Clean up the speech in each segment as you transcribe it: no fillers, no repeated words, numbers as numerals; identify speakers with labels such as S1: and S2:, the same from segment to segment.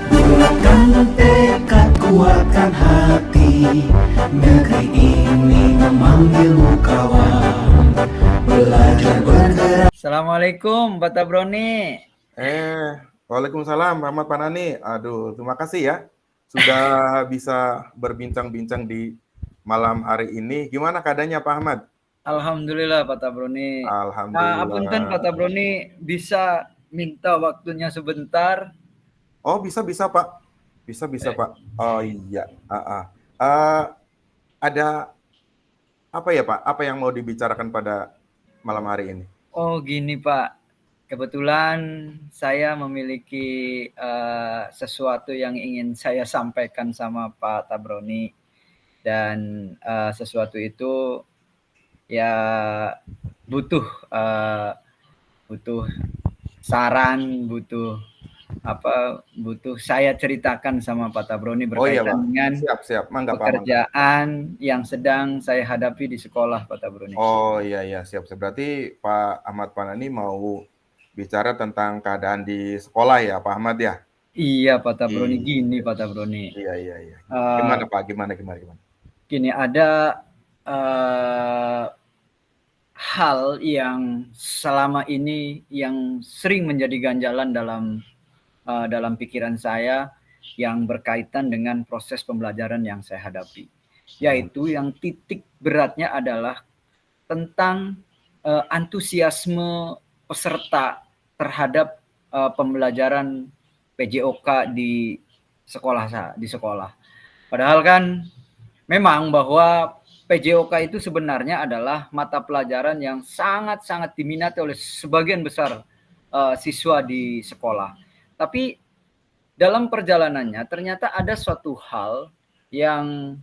S1: Bulatkan tekad, kuatkan hati, negeri ini memanggilmu kawan. Belajar bergerak.
S2: Assalamualaikum Pak Tabroni.
S3: Waalaikumsalam Muhammad Panani. Aduh, terima kasih ya sudah bisa berbincang-bincang di malam hari ini. Gimana keadaannya Pak Ahmad?
S2: Alhamdulillah Pak Tabroni.
S3: Alhamdulillah.
S2: Apunten Pak Tabroni, bisa minta waktunya sebentar?
S3: Oh, bisa Pak. Bisa Pak. Oh iya. Ada apa ya Pak? Apa yang mau dibicarakan pada malam hari ini?
S2: Oh gini Pak, kebetulan saya memiliki sesuatu yang ingin saya sampaikan sama Pak Tabroni, dan sesuatu itu ya butuh saran, butuh saya ceritakan sama Pak Tabroni berkaitan dengan
S3: siap. Mangga,
S2: pekerjaan yang sedang saya hadapi di sekolah Pak Tabroni.
S3: Oh iya, siap. Berarti Pak Ahmad Panani mau bicara tentang keadaan di sekolah ya Pak Ahmad ya?
S2: Iya Pak Tabroni, gini Pak Tabroni.
S3: Iya. Gimana Pak? Gimana?
S2: Gini, ada hal yang selama ini yang sering menjadi ganjalan dalam pikiran saya yang berkaitan dengan proses pembelajaran yang saya hadapi, yaitu yang titik beratnya adalah tentang antusiasme peserta terhadap pembelajaran PJOK di sekolah. Padahal kan memang bahwa PJOK itu sebenarnya adalah mata pelajaran yang sangat-sangat diminati oleh sebagian besar siswa di sekolah. Tapi dalam perjalanannya ternyata ada suatu hal yang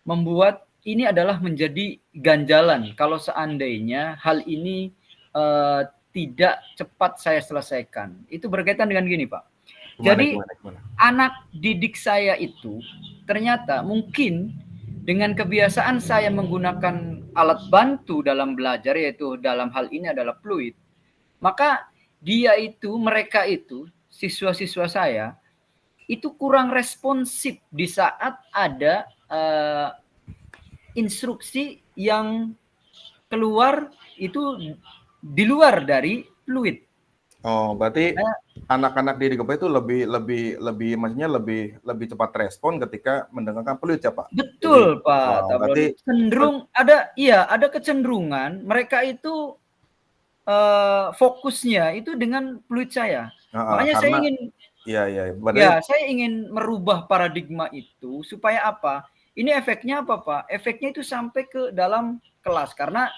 S2: membuat ini adalah menjadi ganjalan kalau seandainya hal ini tidak cepat saya selesaikan. Itu berkaitan dengan gini Pak. Jadi anak didik saya itu ternyata mungkin dengan kebiasaan saya menggunakan alat bantu dalam belajar, yaitu dalam hal ini adalah fluid, maka mereka itu siswa-siswa saya itu kurang responsif di saat ada instruksi yang keluar itu di luar dari fluid.
S3: Oh, berarti anak-anak di Digopa itu maksudnya lebih cepat respon ketika mendengarkan fluid ya Pak?
S2: Betul. Jadi, Pak.
S3: Berarti
S2: cenderung ada kecenderungan mereka itu fokusnya itu dengan fluid saya. Makanya saya ingin saya ingin merubah paradigma itu supaya apa? Ini efeknya apa Pak? Efeknya itu sampai ke dalam kelas, karena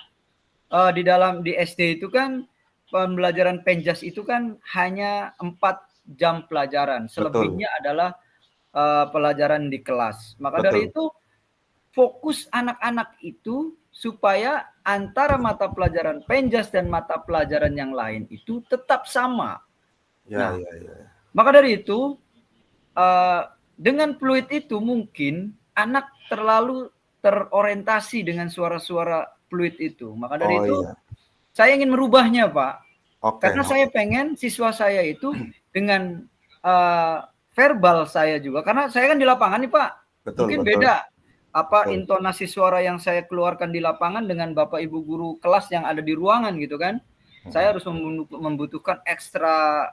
S2: di SD itu kan pembelajaran penjas itu kan hanya 4 jam pelajaran, selebihnya adalah pelajaran di kelas. Maka dari itu fokus anak-anak itu supaya antara mata pelajaran penjas dan mata pelajaran yang lain itu tetap sama. Maka dari itu dengan fluid itu mungkin anak terlalu terorientasi dengan suara-suara fluid itu. Maka dari itu saya ingin merubahnya Pak. Karena saya pengen siswa saya itu dengan verbal saya juga, karena saya kan di lapangan nih Pak. Mungkin beda intonasi suara yang saya keluarkan di lapangan dengan Bapak Ibu guru kelas yang ada di ruangan gitu kan. Saya harus membutuhkan ekstra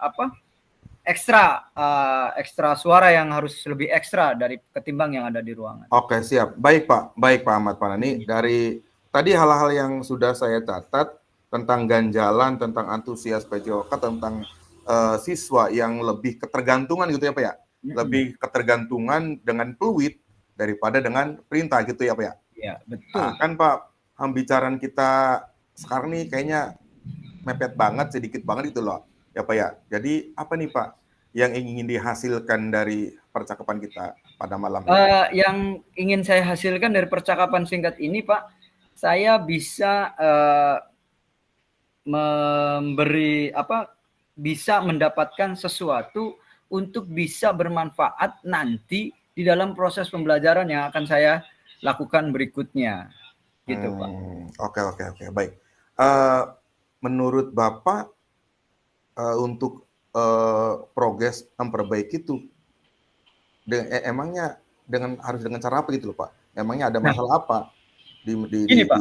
S2: suara yang harus lebih ekstra dari ketimbang yang ada di ruangan.
S3: Oke, siap. Baik Pak Ahmad Panani. Dari tadi hal-hal yang sudah saya catat tentang ganjalan, tentang antusias PJOK, tentang siswa yang lebih ketergantungan gitu ya Pak ya. Lebih ketergantungan dengan fluid daripada dengan perintah gitu ya Pak ya.
S2: Iya, betul.
S3: Kan Pak, pembicaraan kita sekarang nih kayaknya mepet banget, sedikit banget gitu loh ya Pak ya. Jadi apa nih Pak yang ingin dihasilkan dari percakapan kita pada malam ini?
S2: Yang ingin saya hasilkan dari percakapan singkat ini Pak, saya bisa bisa mendapatkan sesuatu untuk bisa bermanfaat nanti di dalam proses pembelajaran yang akan saya lakukan berikutnya. Gitu, Pak.
S3: Oke, baik. Menurut Bapak untuk progres memperbaiki itu emangnya harus dengan cara apa gitu loh, Pak? Emangnya ada masalah apa
S2: Gini, Pak.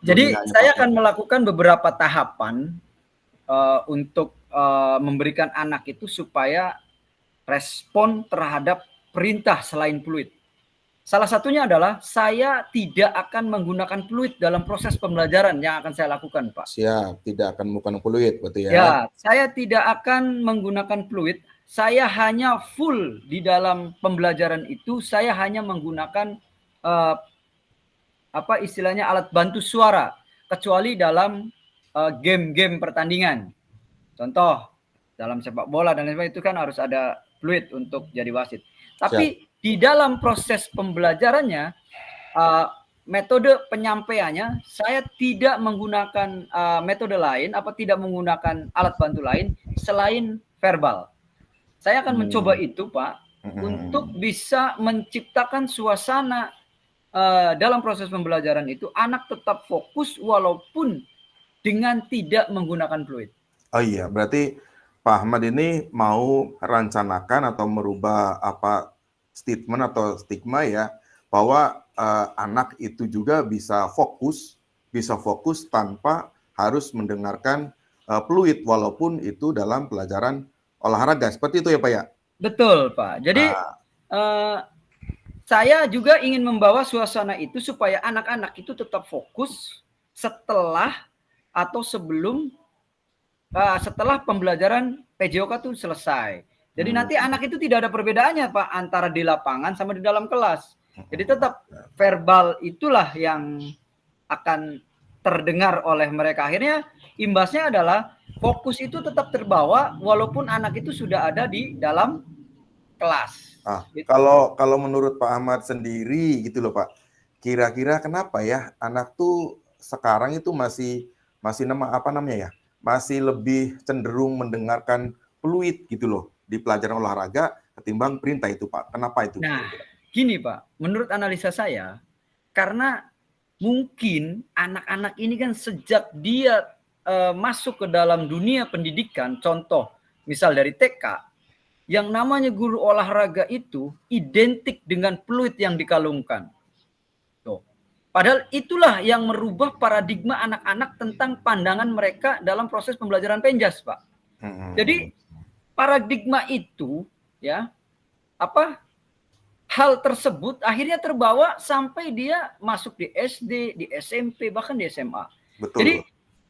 S2: Jadi
S3: dunianya
S2: saya
S3: Pak?
S2: akan melakukan beberapa tahapan untuk memberikan anak itu supaya respon terhadap perintah selain fluid. Salah satunya adalah saya tidak akan menggunakan fluid dalam proses pembelajaran yang akan saya lakukan, Pak.
S3: Siap, tidak akan menggunakan fluid, betul ya?
S2: Ya, saya tidak akan menggunakan fluid. Saya hanya full di dalam pembelajaran itu. Saya hanya menggunakan apa istilahnya alat bantu suara, kecuali dalam game-game pertandingan. Contoh dalam sepak bola dan lain-lain itu kan harus ada fluid untuk jadi wasit. Tapi di dalam proses pembelajarannya, metode penyampaiannya saya tidak menggunakan metode lain, tidak menggunakan alat bantu lain selain verbal. Saya akan mencoba itu, Pak, untuk bisa menciptakan suasana dalam proses pembelajaran itu anak tetap fokus walaupun dengan tidak menggunakan fluid.
S3: Oh iya, berarti Pak Ahmad ini mau rencanakan atau merubah statement atau stigma ya, bahwa anak itu juga bisa fokus tanpa harus mendengarkan fluid walaupun itu dalam pelajaran olahraga. Seperti itu ya, Pak ya?
S2: Betul, Pak. Jadi saya juga ingin membawa suasana itu supaya anak-anak itu tetap fokus setelah atau setelah pembelajaran PJOK itu selesai. Jadi nanti anak itu tidak ada perbedaannya, Pak, antara di lapangan sama di dalam kelas. Jadi tetap verbal itulah yang akan terdengar oleh mereka. Akhirnya imbasnya adalah fokus itu tetap terbawa walaupun anak itu sudah ada di dalam kelas.
S3: Gitu. Kalau menurut Pak Ahmad sendiri gitu loh, Pak. Kira-kira kenapa ya anak tuh sekarang itu masih masih lebih cenderung mendengarkan fluid gitu loh di pelajaran olahraga ketimbang perintah itu, Pak. Kenapa itu?
S2: Nah, gini, Pak. Menurut analisa saya, karena mungkin anak-anak ini kan sejak dia masuk ke dalam dunia pendidikan, contoh misal dari TK, yang namanya guru olahraga itu identik dengan fluid yang dikalungkan. Tuh. Padahal itulah yang merubah paradigma anak-anak tentang pandangan mereka dalam proses pembelajaran penjas, Pak. Jadi paradigma itu ya hal tersebut akhirnya terbawa sampai dia masuk di SD, di SMP, bahkan di SMA.
S3: Betul.
S2: Jadi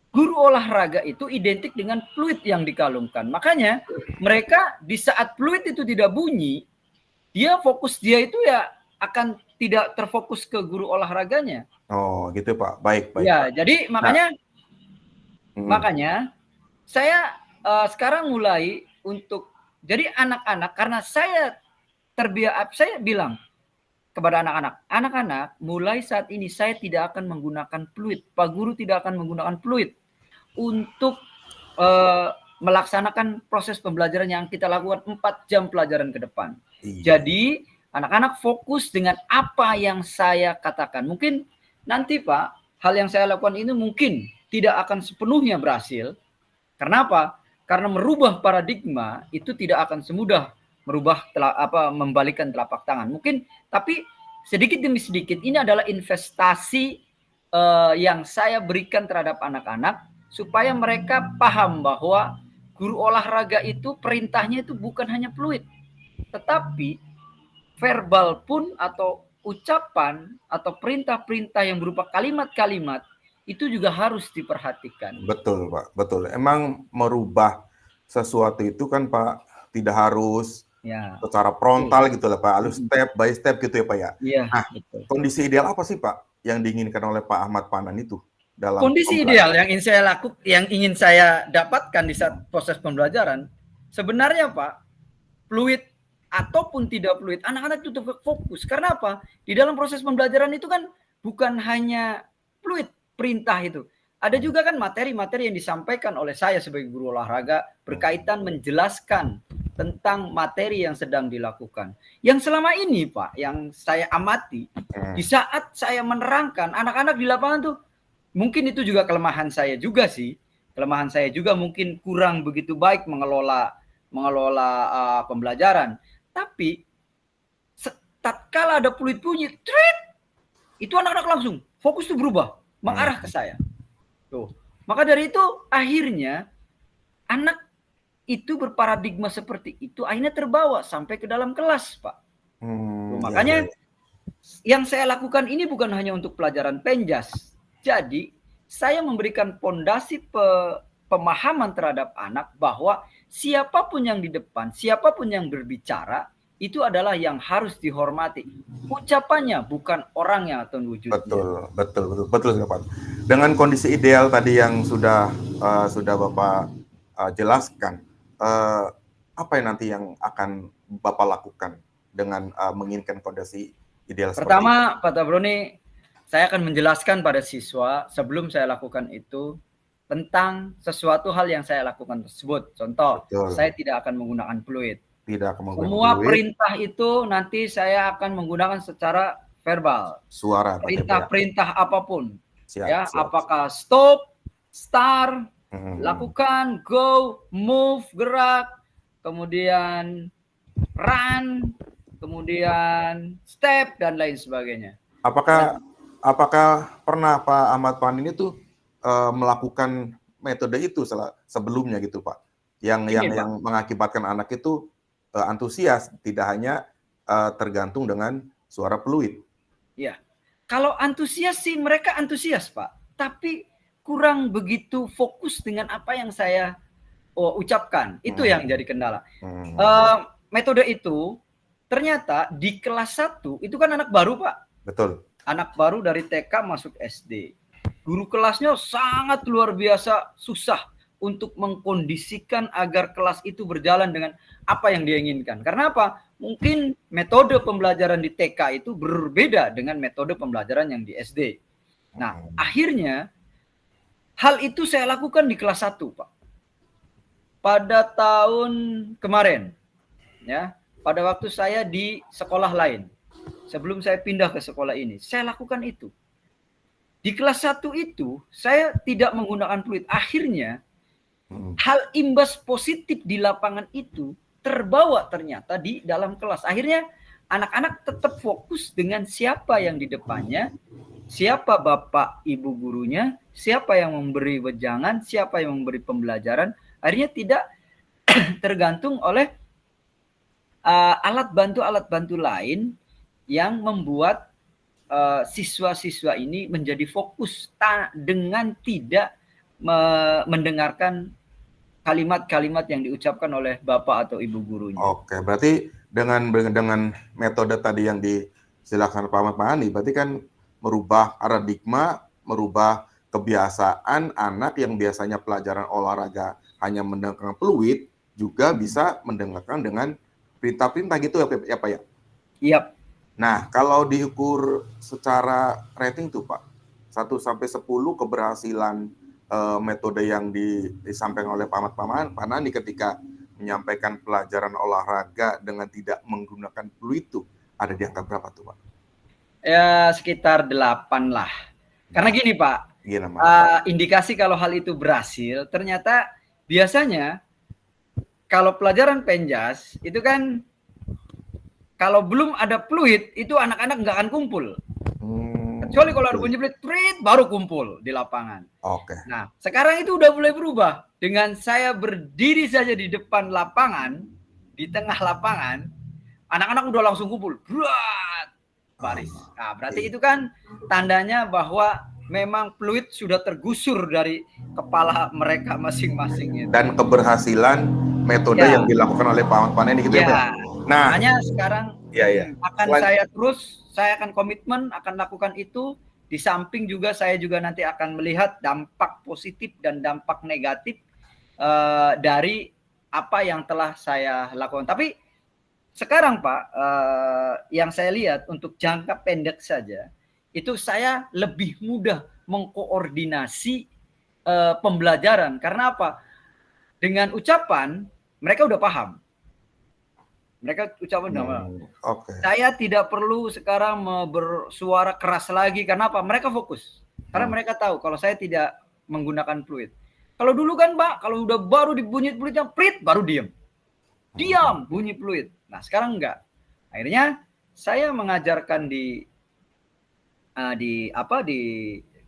S2: guru olahraga itu identik dengan fluid yang dikalungkan. Makanya mereka di saat fluid itu tidak bunyi, dia itu ya akan tidak terfokus ke guru olahraganya.
S3: Oh, gitu Pak. Baik.
S2: Ya, jadi makanya saya sekarang mulai untuk jadi anak-anak, karena saya bilang kepada anak-anak, mulai saat ini saya tidak akan menggunakan fluid. Pak Guru tidak akan menggunakan fluid untuk melaksanakan proses pembelajaran yang kita lakukan 4 jam pelajaran ke depan. Iya. Jadi anak-anak fokus dengan apa yang saya katakan. Mungkin nanti Pak, hal yang saya lakukan ini mungkin tidak akan sepenuhnya berhasil. Karena apa? Karena merubah paradigma itu tidak akan semudah membalikan telapak tangan. Mungkin, tapi sedikit demi sedikit ini adalah investasi yang saya berikan terhadap anak-anak supaya mereka paham bahwa guru olahraga itu perintahnya itu bukan hanya fluid, tetapi verbal pun atau ucapan atau perintah-perintah yang berupa kalimat-kalimat itu juga harus diperhatikan.
S3: Betul, Pak. Betul. Emang merubah sesuatu itu kan, Pak, tidak harus secara frontal gitu lah, Pak. Harus step by step gitu ya, Pak ya.
S2: Iya,
S3: nah,
S2: betul.
S3: Kondisi ideal apa sih, Pak, yang diinginkan oleh Pak Ahmad Panan itu dalam
S2: kondisi ideal yang ingin saya dapatkan di saat proses pembelajaran? Sebenarnya, Pak, fluid ataupun tidak fluid, anak-anak itu fokus. Karena apa? Di dalam proses pembelajaran itu kan bukan hanya fluid perintah itu. Ada juga kan materi-materi yang disampaikan oleh saya sebagai guru olahraga berkaitan menjelaskan tentang materi yang sedang dilakukan. Yang selama ini Pak, yang saya amati, di saat saya menerangkan, anak-anak di lapangan tuh, mungkin itu juga kelemahan saya juga sih. Kelemahan saya juga mungkin kurang begitu baik mengelola pembelajaran. Tapi tatkala ada peluit bunyi, itu anak-anak langsung fokus tuh berubah, mengarah ke saya. Tuh. Maka dari itu akhirnya anak itu berparadigma seperti itu akhirnya terbawa sampai ke dalam kelas, Pak. Makanya yang saya lakukan ini bukan hanya untuk pelajaran penjas. Jadi saya memberikan pondasi pemahaman terhadap anak bahwa siapapun yang di depan, siapapun yang berbicara, itu adalah yang harus dihormati. Ucapannya bukan orangnya atau wujudnya.
S3: Betul Pak. Dengan kondisi ideal tadi yang sudah Bapak jelaskan, apa yang nanti yang akan Bapak lakukan dengan menginginkan kondisi ideal?
S2: Pertama, Pak Tabroni, saya akan menjelaskan pada siswa sebelum saya lakukan itu tentang sesuatu hal yang saya lakukan tersebut. Contoh, saya tidak akan menggunakan peluit. Semua perintah itu nanti saya akan menggunakan secara verbal.
S3: Suara.
S2: Perintah apapun. Siap. Apakah stop, start, lakukan, go, move, gerak, kemudian run, kemudian step, dan lain sebagainya.
S3: Apakah pernah Pak Ahmad Panan ini tuh melakukan metode itu sebelumnya gitu Pak? Yang mengakibatkan anak itu antusias, tidak hanya tergantung dengan suara peluit. Ya,
S2: kalau antusias sih mereka antusias Pak, tapi kurang begitu fokus dengan apa yang saya ucapkan. Itu yang jadi kendala. Metode itu ternyata di kelas 1 itu kan anak baru Pak.
S3: Betul.
S2: Anak baru dari TK masuk SD. Guru kelasnya sangat luar biasa susah untuk mengkondisikan agar kelas itu berjalan dengan apa yang dia inginkan. Karena apa? Mungkin metode pembelajaran di TK itu berbeda dengan metode pembelajaran yang di SD. Nah, akhirnya hal itu saya lakukan di kelas 1, Pak. Pada tahun kemarin, ya, pada waktu saya di sekolah lain, sebelum saya pindah ke sekolah ini, saya lakukan itu. Di kelas 1 itu, saya tidak menggunakan peluit. Akhirnya, hal imbas positif di lapangan itu terbawa ternyata di dalam kelas. Akhirnya, anak-anak tetap fokus dengan siapa yang di depannya, siapa bapak ibu gurunya, siapa yang memberi wejangan, siapa yang memberi pembelajaran. Akhirnya tidak tergantung oleh alat bantu lain yang membuat siswa-siswa ini menjadi fokus dengan tidak mendengarkan kalimat-kalimat yang diucapkan oleh bapak atau ibu gurunya.
S3: Oke, berarti dengan metode tadi yang disilakan Pak Ahmad Pani, berarti kan merubah paradigma, merubah kebiasaan anak yang biasanya pelajaran olahraga hanya mendengarkan peluit, juga bisa mendengarkan dengan perintah-perintah gitu ya Pak ya?
S2: Iya.
S3: Nah, kalau diukur secara rating tuh Pak, 1-10 keberhasilan metode yang disampaikan oleh Pak Ahmad Panani ketika menyampaikan pelajaran olahraga dengan tidak menggunakan peluit itu, ada di angka berapa tuh Pak?
S2: Ya, sekitar 8 lah. Karena gini Pak, indikasi kalau hal itu berhasil, ternyata biasanya kalau pelajaran penjas itu kan kalau belum ada peluit itu anak-anak nggak akan kumpul. Kecuali kalau ada bunyi peluit, baru kumpul di lapangan.
S3: Oke.
S2: Nah, sekarang itu udah mulai berubah. Dengan saya berdiri saja di depan lapangan, di tengah lapangan, anak-anak udah langsung kumpul. Baris. Nah, berarti itu kan tandanya bahwa memang peluit sudah tergusur dari kepala mereka masing-masing.
S3: Dan keberhasilan metode yang dilakukan oleh Pak Ahmad Panani gitu ya.
S2: Nah, hanya sekarang saya akan komitmen akan lakukan itu. Di samping juga saya juga nanti akan melihat dampak positif dan dampak negatif dari apa yang telah saya lakukan. Tapi sekarang Pak, yang saya lihat untuk jangka pendek saja, itu saya lebih mudah mengkoordinasi pembelajaran. Karena apa? Dengan ucapan mereka udah paham. Mereka ucapan damai.
S3: Oke.
S2: Saya tidak perlu sekarang bersuara keras lagi. Karena apa? Mereka fokus. Karena mereka tahu kalau saya tidak menggunakan fluid. Kalau dulu kan Pak, kalau udah baru dibunyi fluidnya, prit, baru diam. Diam, bunyi fluid. Nah sekarang enggak. Akhirnya saya mengajarkan di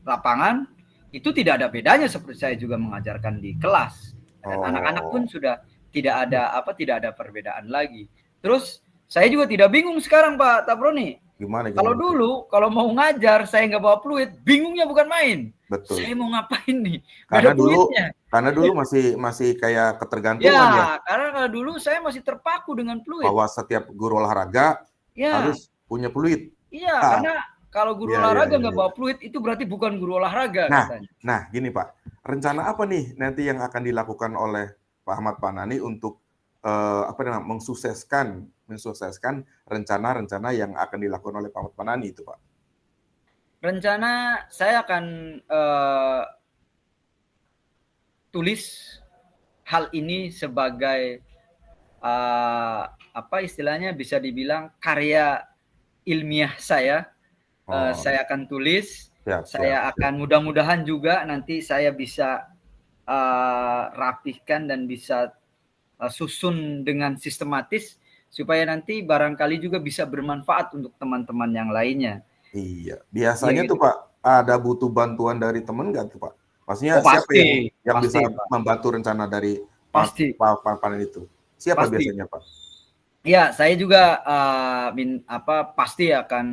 S2: lapangan itu tidak ada bedanya seperti saya juga mengajarkan di kelas. Dan anak-anak pun sudah tidak ada perbedaan lagi. Terus saya juga tidak bingung sekarang Pak Tabroni.
S3: Gimana?
S2: Kalau dulu kalau mau ngajar saya nggak bawa fluid, bingungnya bukan main.
S3: Betul.
S2: Saya mau ngapain nih?
S3: Karena dulu masih kayak ketergantungan ya.
S2: Karena kalau dulu saya masih terpaku dengan fluid.
S3: Bahwa setiap guru olahraga harus punya fluid.
S2: Iya, karena kalau guru olahraga nggak bawa fluid itu berarti bukan guru olahraga katanya.
S3: Nah, gini Pak, rencana apa nih nanti yang akan dilakukan oleh Pak Ahmad Panani untuk mensukseskan rencana-rencana yang akan dilakukan oleh Pak Ahmad Panani itu Pak?
S2: Rencana saya akan tulis hal ini sebagai istilahnya bisa dibilang karya ilmiah saya. Saya akan tulis, saya akan mudah-mudahan juga nanti saya bisa rapihkan dan bisa susun dengan sistematis supaya nanti barangkali juga bisa bermanfaat untuk teman-teman yang lainnya.
S3: Iya, biasanya tuh Pak ada butuh bantuan dari teman nggak tuh Pak? Maksudnya siapa yang bisa membantu rencana dari Pak Panani itu? Siapa biasanya Pak?
S2: Ya, saya juga pasti akan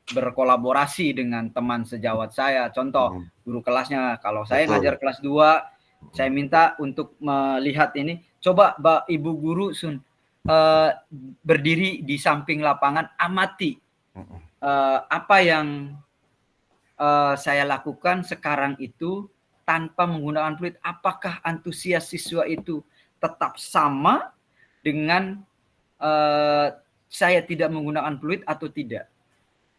S2: berkolaborasi dengan teman sejawat saya. Contoh, guru kelasnya. Kalau saya ngajar kelas 2, saya minta untuk melihat ini. Coba Ibu Guru berdiri di samping lapangan, amati apa yang saya lakukan sekarang itu tanpa menggunakan fluid. Apakah antusias siswa itu tetap sama dengan saya tidak menggunakan fluid atau tidak?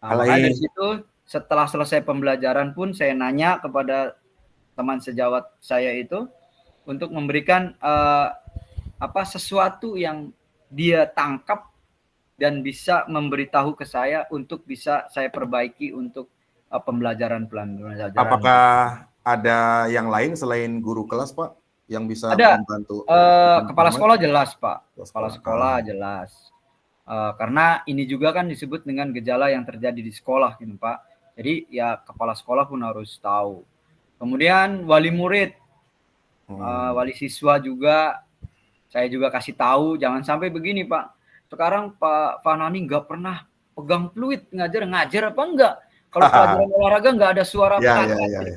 S2: Dari situ setelah selesai pembelajaran pun saya nanya kepada teman sejawat saya itu untuk memberikan sesuatu yang dia tangkap dan bisa memberitahu ke saya untuk bisa saya perbaiki untuk pembelajaran.
S3: Apakah ada yang lain selain guru kelas Pak yang bisa membantu?
S2: Kepala sekolah jelas Pak, kepala sekolah jelas. Karena ini juga kan disebut dengan gejala yang terjadi di sekolah gitu Pak. Jadi ya kepala sekolah pun harus tahu. Kemudian wali murid, wali siswa juga saya juga kasih tahu jangan sampai begini Pak. Sekarang Pak Panani nggak pernah pegang fluid ngajar apa enggak? Kalau pelajaran olahraga nggak ada suara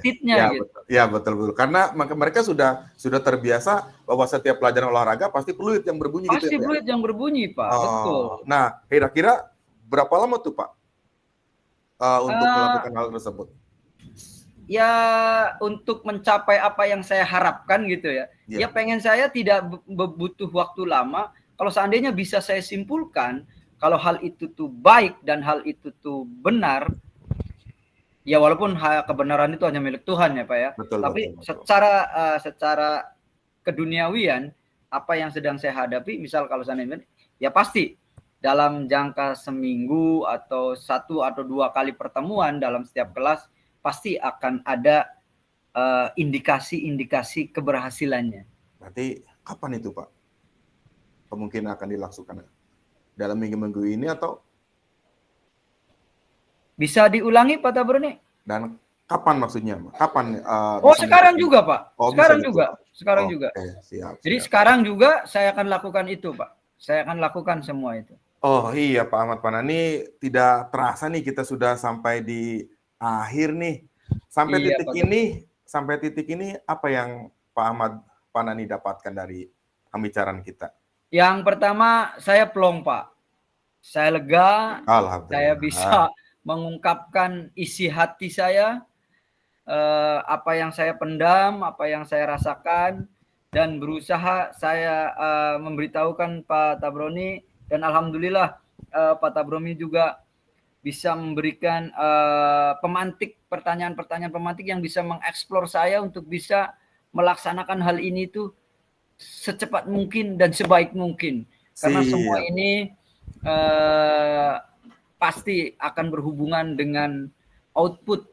S2: titiknya gitu.
S3: Ya betul. Karena mereka sudah terbiasa bahwa setiap pelajaran olahraga pasti fluid yang berbunyi.
S2: Pasti fluid yang berbunyi Pak, betul.
S3: Nah, kira-kira berapa lama tuh Pak untuk melakukan hal tersebut?
S2: Ya untuk mencapai apa yang saya harapkan gitu ya. Ya pengen saya tidak butuh waktu lama. Kalau seandainya bisa saya simpulkan kalau hal itu tuh baik dan hal itu tuh benar. Ya walaupun kebenaran itu hanya milik Tuhan ya Pak ya. Tapi secara keduniawian apa yang sedang saya hadapi, misal kalau seandainya ya pasti dalam jangka seminggu atau 1 atau 2 kali pertemuan dalam setiap kelas pasti akan ada indikasi-indikasi keberhasilannya.
S3: Berarti kapan itu Pak? Kemungkinan akan dilaksanakan dalam minggu-minggu ini atau
S2: bisa diulangi Pak Tabroni?
S3: Dan kapan maksudnya? Kapan?
S2: Sekarang juga Pak. Sekarang juga.
S3: Siap.
S2: Jadi sekarang juga saya akan lakukan itu Pak. Saya akan lakukan semua itu.
S3: Oh iya Pak Ahmad Panani, tidak terasa nih kita sudah sampai di akhir nih. Sampai titik ini apa yang Pak Ahmad Panani dapatkan dari pembicaraan kita?
S2: Yang pertama saya plong Pak. Saya lega. Saya bisa mengungkapkan isi hati saya, apa yang saya pendam, apa yang saya rasakan, dan berusaha saya memberitahukan Pak Tabroni, dan alhamdulillah Pak Tabroni juga bisa memberikan pertanyaan-pertanyaan pemantik yang bisa mengeksplor saya untuk bisa melaksanakan hal ini itu secepat mungkin dan sebaik mungkin. Karena semua
S3: Siap.
S2: ini pasti akan berhubungan dengan output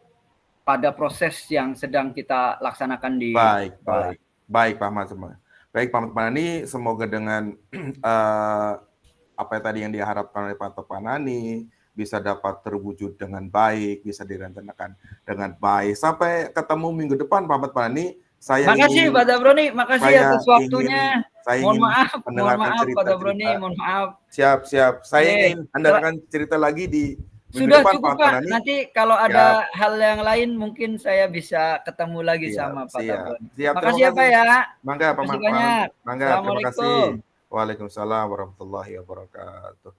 S2: pada proses yang sedang kita laksanakan di
S3: Baik,
S2: sekolah.
S3: baik Pak Ahmad semua. Baik Pak Ahmad Panani, semoga dengan apa yang tadi yang diharapkan oleh Pak Panani bisa dapat terwujud dengan baik, bisa direncanakan dengan baik. Sampai ketemu minggu depan Pak Ahmad Panani.
S2: Makasih Pak Dabroni, makasih atas waktunya. Mohon maaf Pak Dabroni, mohon maaf.
S3: Siap. Saya ingin mendengarkan cerita lagi di minggu
S2: sudah
S3: depan,
S2: cukup Pak. Nanti kalau ada hal yang lain mungkin saya bisa ketemu lagi sama Pak Dabroni. Makasih ya Pak ya.
S3: Mangga Pak
S2: Makasih banyak.
S3: Mangga, terima kasih. Waalaikumsalam warahmatullahi wabarakatuh.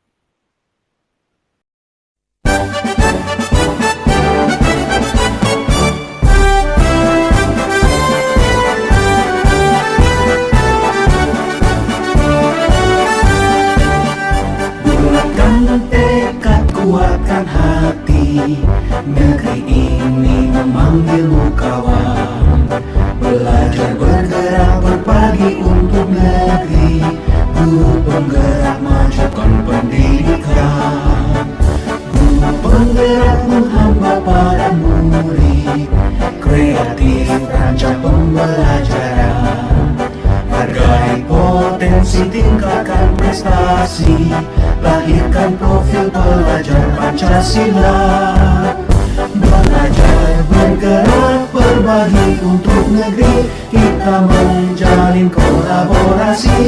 S1: Bulatkan tekad, kuatkan hati, negeri ini memanggilmu kawan. Belajar bergerak berpagi untuk negeri, guru penggerak majukan pendidikan. Guru penggerak menghamba pada murid, kreatif rancang pembelajaran. Hargai potensi, tingkatkan prestasi, lahirkan profil pelajar Pancasila. Belajar bergerak berbagi untuk negeri, kita menjalin kolaborasi.